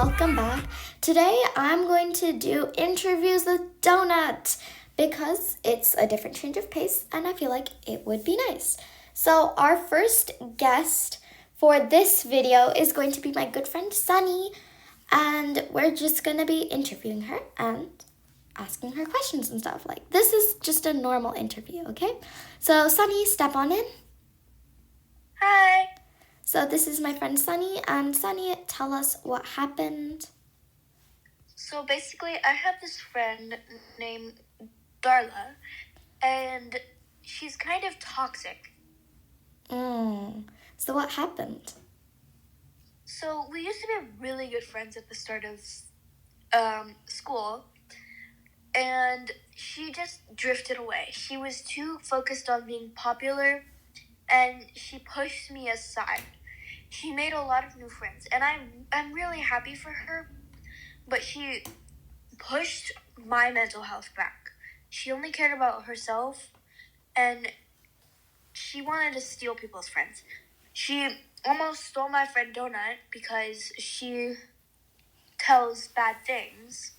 welcome back. Today I'm going to do interviews with Donut because it's a different change of pace and I feel like it would be nice. So our first guest for this video is going to be my good friend Sunny, and we're just going to be interviewing her and asking her questions and stuff. Like, this is just a normal interview, okay? So Sunny, step on in. Hi. So this is my friend Sunny, and Sunny, tell us what happened. So basically, I have this friend named Darla, and she's kind of toxic. So what happened? So we used to be really good friends at the start of school, and she just drifted away. She was too focused on being popular, and she pushed me aside. She made a lot of new friends, and I'm really happy for her, but she pushed my mental health back. She only cared about herself, and she wanted to steal people's friends. She almost stole my friend Donut because she tells bad things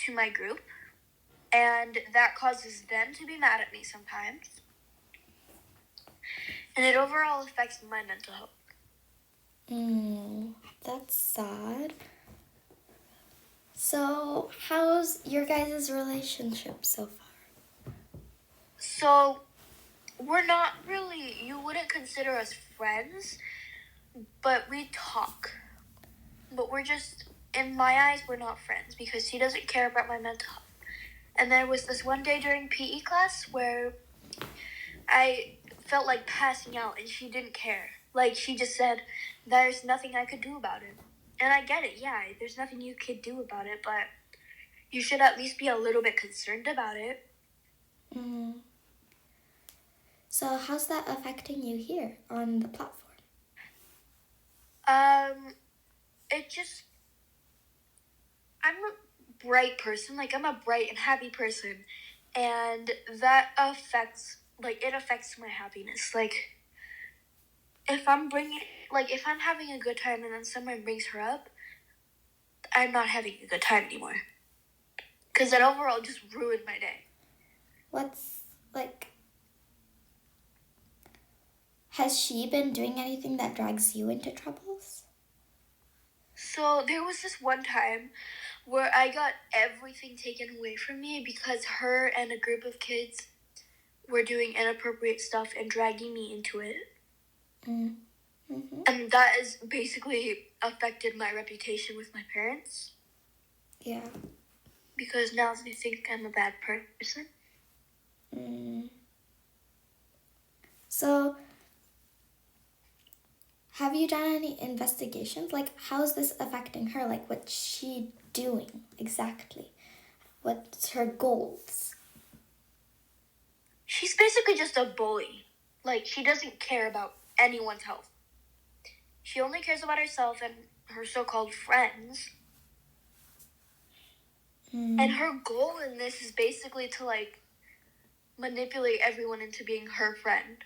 to my group, and that causes them to be mad at me sometimes. And it overall affects my mental health. That's sad. So, how's your guys' relationship so far? So, we're not really, you wouldn't consider us friends, but we talk. But we're just, in my eyes, we're not friends because she doesn't care about my mental health. And there was this one day during PE class where I felt like passing out and she didn't care. Like, she just said, there's nothing I could do about it. And I get it, yeah, there's nothing you could do about it, but you should at least be a little bit concerned about it. So how's that affecting you here on the platform? I'm a bright person, like I'm a bright and happy person, and that affects my happiness. Like, if I'm having a good time and then someone brings her up, I'm not having a good time anymore. Because that overall just ruined my day. Has she been doing anything that drags you into troubles? So there was this one time where I got everything taken away from me because her and a group of kids were doing inappropriate stuff and dragging me into it. And that has basically affected my reputation with my parents. Yeah. Because now they think I'm a bad person. So, have you done any investigations? Like, how's this affecting her? Like, what's she doing exactly? What's her goals? She's basically just a bully. Like, she doesn't care about anyone's health. She only cares about herself and her so-called friends. And her goal in this is basically to, like, manipulate everyone into being her friend.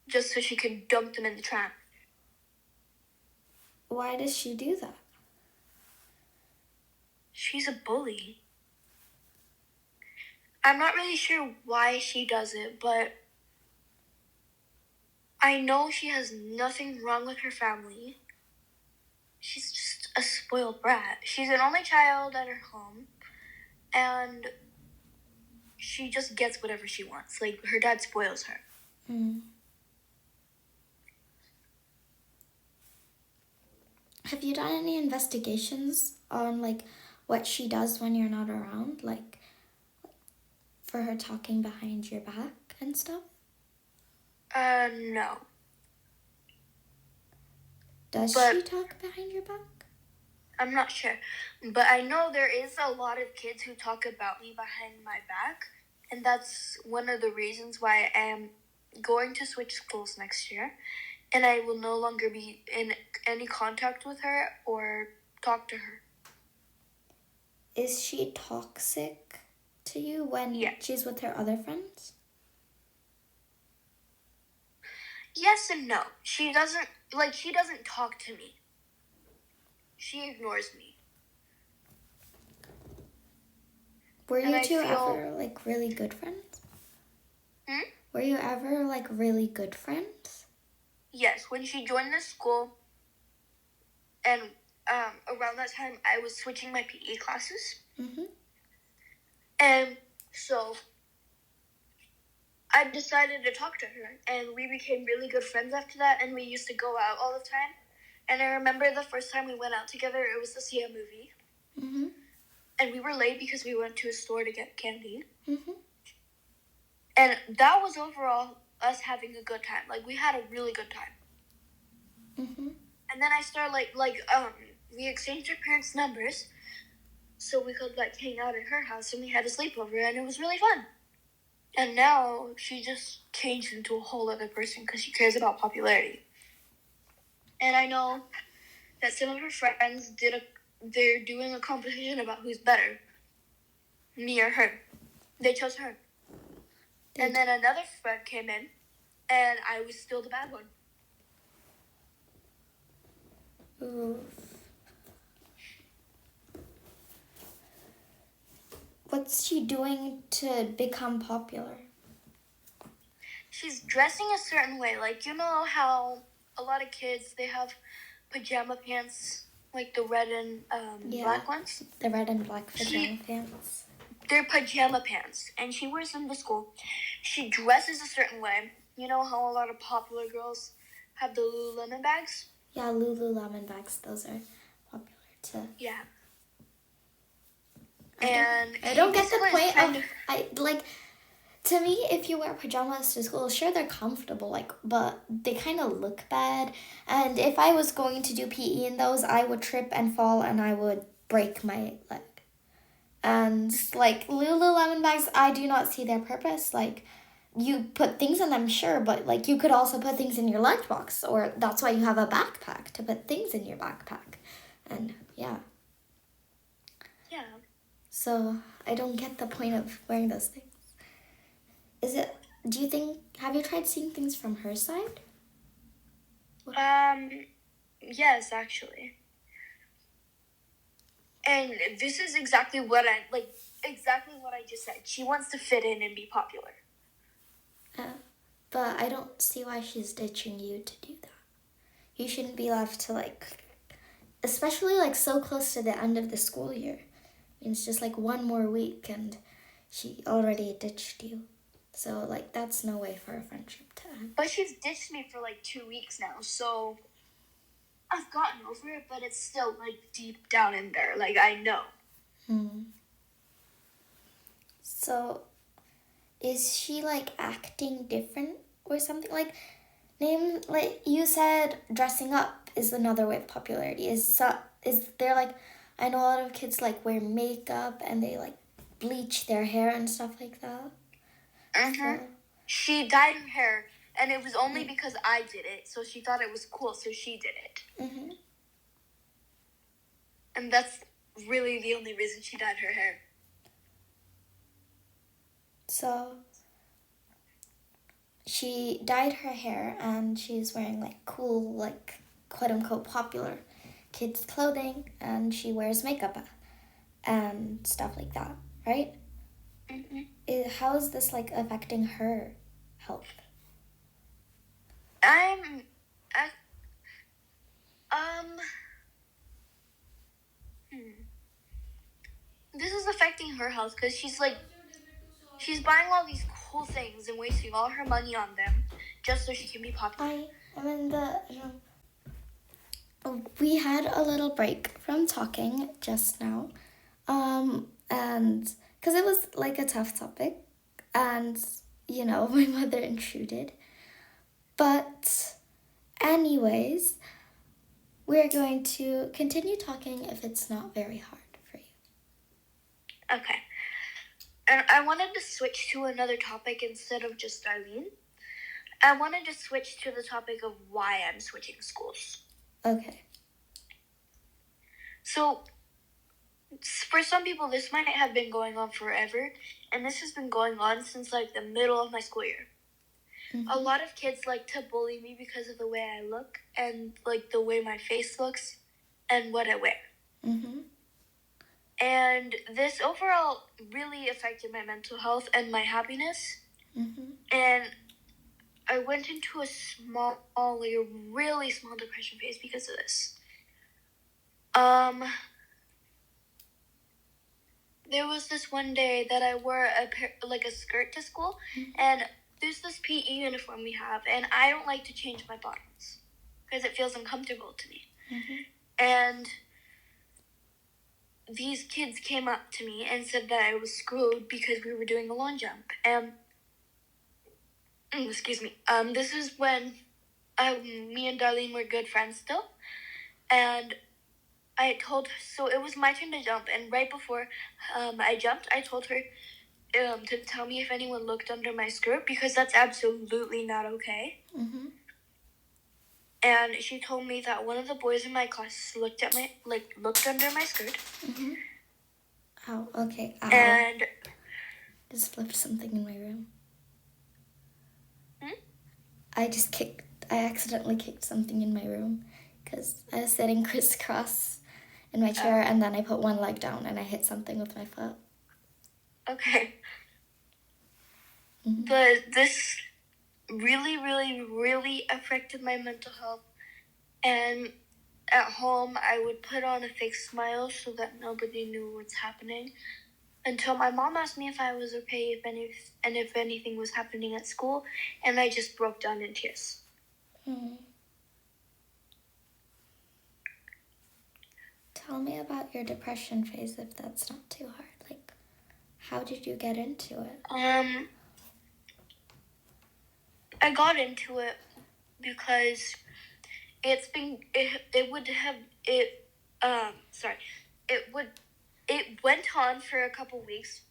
Just so she can dump them in the trap. Why does she do that? She's a bully. I'm not really sure why she does it, but I know she has nothing wrong with her family. She's just a spoiled brat. She's an only child at her home, and she just gets whatever she wants. Like, her dad spoils her. Have you done any investigations on, like, what she does when you're not around? Like, for her talking behind your back and stuff? No. Does she talk behind your back? I'm not sure. But I know there is a lot of kids who talk about me behind my back. And that's one of the reasons why I am going to switch schools next year. And I will no longer be in any contact with her or talk to her. Is she toxic to you when she's with her other friends? Yes and no. She doesn't talk to me. she ignores me. Were And you I two feel- ever like really good friends? Hmm? Were you ever like really good friends? Yes, when she joined the school, and around that time, I was switching my PE classes. Mm-hmm. And so I decided to talk to her, and we became really good friends after that, and we used to go out all the time. And I remember the first time we went out together, it was to see a movie. Mm-hmm. And we were late because we went to a store to get candy. Mm-hmm. And that was overall us having a good time. Like, we had a really good time. Mm-hmm. And then I started, we exchanged our parents' numbers so we could, hang out at her house, and we had a sleepover, and it was really fun. And now she just changed into a whole other person because she cares about popularity. And I know that some of her friends they're doing a competition about who's better, me or her. They chose her. And then another friend came in, and I was still the bad one. Ooh. What's she doing to become popular? She's dressing a certain way. Like, you know how a lot of kids, they have pajama pants, like the red and black ones? The red and black pajama pants. They're pajama pants, and she wears them to school. She dresses a certain way. You know how a lot of popular girls have the Lululemon bags? Yeah, Lululemon bags. Those are popular too. Yeah. I don't get the point to me, if you wear pajamas to school, sure, they're comfortable, but they kind of look bad. And if I was going to do PE in those, I would trip and fall and I would break my leg. And Lululemon bags, I do not see their purpose. You put things in them, sure, but you could also put things in your lunchbox, or that's why you have a backpack, to put things in your backpack. And yeah. Yeah. So I don't get the point of wearing those things. Have you tried seeing things from her side? Yes, actually. And this is exactly what I just said. She wants to fit in and be popular. But I don't see why she's ditching you to do that. You shouldn't be left to especially so close to the end of the school year. It's just 1 more week and she already ditched you. So that's no way for a friendship to end. But she's ditched me for 2 weeks now, so I've gotten over it, but it's still deep down in there. I know. So is she acting different or something? You said dressing up is another way of popularity. Is there I know a lot of kids wear makeup and they bleach their hair and stuff like that. So. She dyed her hair, and it was only because I did it, so she thought it was cool, so she did it. Mm-hmm. And that's really the only reason she dyed her hair. So she dyed her hair, and she's wearing cool, quote-unquote popular kids clothing, and she wears makeup and stuff like that, right? Mm-hmm. How is this affecting her health? This is affecting her health because she's buying all these cool things and wasting all her money on them just so she can be popular. We had a little break from talking just now, and because it was a tough topic, and my mother intruded. But anyways, we're going to continue talking if it's not very hard for you. Okay. And I wanted to switch to another topic instead of just Darlene. I wanted to switch to the topic of why I'm switching schools. Okay. So, for some people, this might have been going on forever, and this has been going on since the middle of my school year. Mm-hmm. A lot of kids like to bully me because of the way I look and the way my face looks, and what I wear. And this overall really affected my mental health and my happiness. And I went into a really small depression phase because of this. There was this one day that I wore a skirt to school, and there's this PE uniform we have, and I don't like to change my bottoms because it feels uncomfortable to me. And these kids came up to me and said that I was screwed because we were doing a long jump. And this is when me and Darlene were good friends still, and so it was my turn to jump, and right before I jumped, I told her to tell me if anyone looked under my skirt, because that's absolutely not okay. And she told me that one of the boys in my class looked under my skirt. Oh, okay. Ow. And just flipped something in my room. I accidentally kicked something in my room because I was sitting crisscross in my chair, and then I put one leg down and I hit something with my foot. Okay. But this really, really, really affected my mental health. And at home, I would put on a fake smile so that nobody knew what's happening, until my mom asked me if I was okay, if anything was happening at school, and I just broke down in tears. Tell me about your depression phase, if that's not too hard. Like, how did you get into it? I got into it because it went on for a couple weeks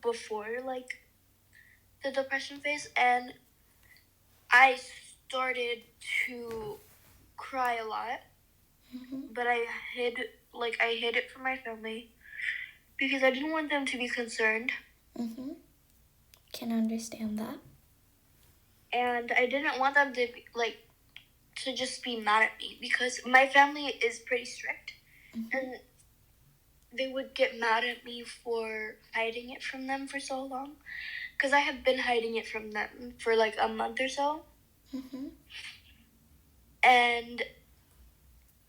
before the depression phase, and I started to cry a lot, but I hid it from my family because I didn't want them to be concerned. Can understand that. And I didn't want them to to just be mad at me, because my family is pretty strict, and they would get mad at me for hiding it from them for so long, because I have been hiding it from them for a month or so. And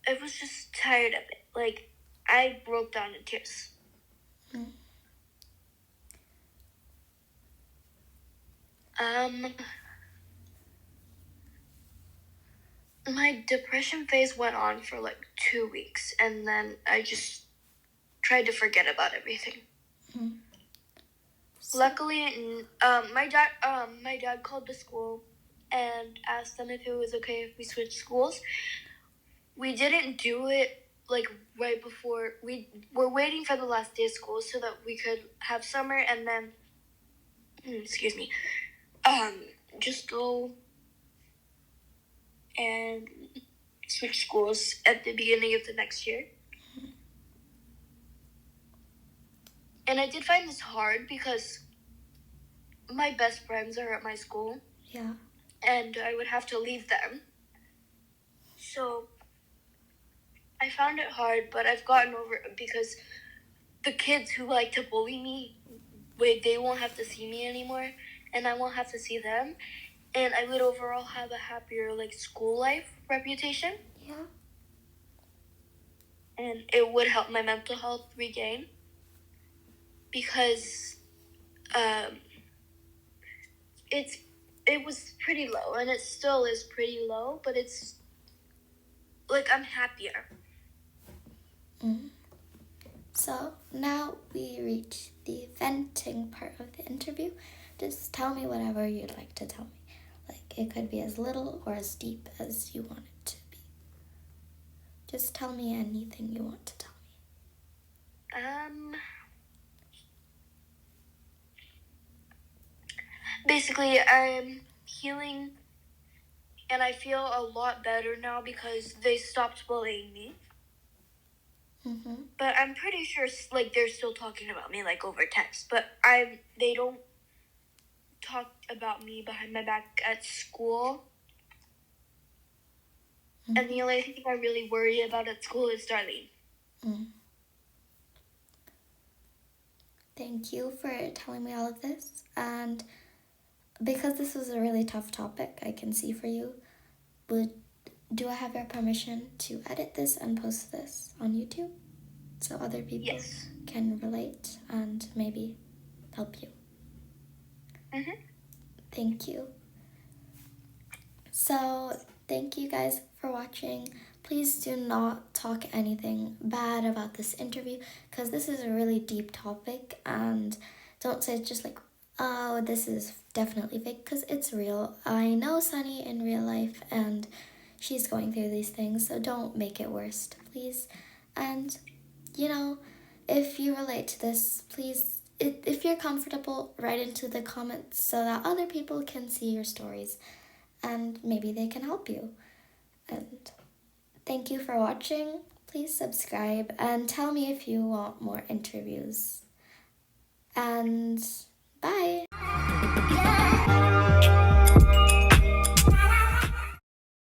I was just tired of it. I broke down in tears. My depression phase went on for 2 weeks, and then I just tried to forget about everything. Luckily, my dad called the school and asked them if it was okay if we switched schools. We didn't do it right before. We were waiting for the last day of school so that we could have summer, and then just go and switch schools at the beginning of the next year. And I did find this hard because my best friends are at my school. Yeah. And I would have to leave them. So I found it hard, but I've gotten over it because the kids who like to bully me, they won't have to see me anymore, and I won't have to see them. And I would overall have a happier school life reputation. Yeah. And it would help my mental health regain, because it was pretty low, and it still is pretty low, but it's I'm happier. So now we reach the venting part of the interview. Just tell me whatever you'd like to tell me. It could be as little or as deep as you want it to be. Just tell me anything you want to tell me. Basically, I'm healing, and I feel a lot better now because they stopped bullying me. But I'm pretty sure they're still talking about me over text, but they don't talk about me behind my back at school. And the only thing I really worry about at school is Darlene. Thank you for telling me all of this. And because this was a really tough topic, I can see for you, do I have your permission to edit this and post this on YouTube so other people can relate and maybe help you? Thank you. So thank you guys for watching. Please do not talk anything bad about this interview because this is a really deep topic, and don't say just like, oh, this is definitely fake, because it's real. I know Sunny in real life and she's going through these things, so don't make it worse, please. And you know, if you relate to this, please, if you're comfortable, write into the comments so that other people can see your stories and maybe they can help you. And thank you for watching. Please subscribe and tell me if you want more interviews. And bye.